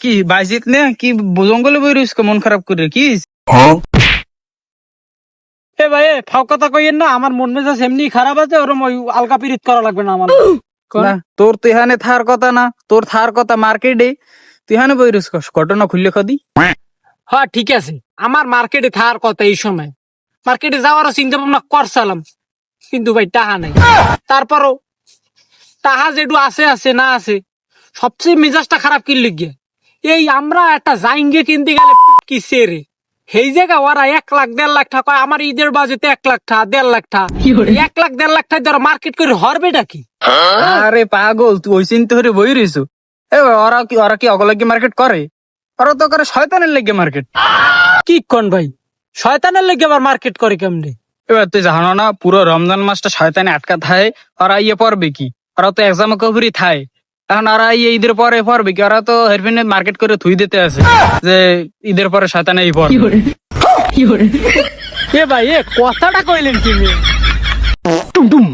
কি বাইজিত নে কি জঙ্গলে বই রইস মন খারাপ করে কি এ ভাই ফাও কথা কইেন না, আমার মন মেজাজ এমনি খারাপ আছে, ওরম ওই আলকা পিরিত করা লাগবে না আমার। না তোর তো এখানে থার কথা না, তোর থার কথা মার্কেটে, তুই এখানে বই রইস ঘটনা খুললে খদি। হ্যাঁ ঠিক আছে, আমার মার্কেটে থাকার কথা, এই সময় মার্কেটে যাওয়ারও চিন্তা ভাবনা করছিলাম, কিন্তু ভাই টাকা নাই। তারপরও টাকা যেটু আছে আছে না আছে, সবচেয়ে মেজাজটা খারাপ কি লিগে, এই আমরা একটা জাইঙ্গে কিনতে গেলে কিসে রে, সেই জায়গা ওরা 1 লাখ 1.5 লাখ টাকা কয়, আমার ঈদের বাজেতে 1 লাখ টাকা 1.5 লাখ টাকা, 1 লাখ 1.5 লাখ টাকা ধরো মার্কেট করে হরবেটা কি? আরে পাগল, তুই ওই চিন্তা করে বই রইছু। ওরা কি অগলাগি মার্কেট করে? ওরা তো করে শয়তানের লেগে মার্কেট। কি কোন ভাই, শয়তানের লেগে আবার মার্কেট করে কেমনে? এবার তুই জানো না, পুরো রমজান মাসটা শয়তানে আটকা থায়, ওরা ইয়ে পড়বে কি, ওরা তো এক্সাম কবরি থায়, এখন ওরা ইয়ে ঈদের পরে পড়বে কি, ওরা তো হেরফিনে মার্কেট করে থুই দিতে আছে যে ঈদের পরে শয়তানে এই পড়বে। এ ভাই এ কথাটা কইলেন তুমি? টুম টুম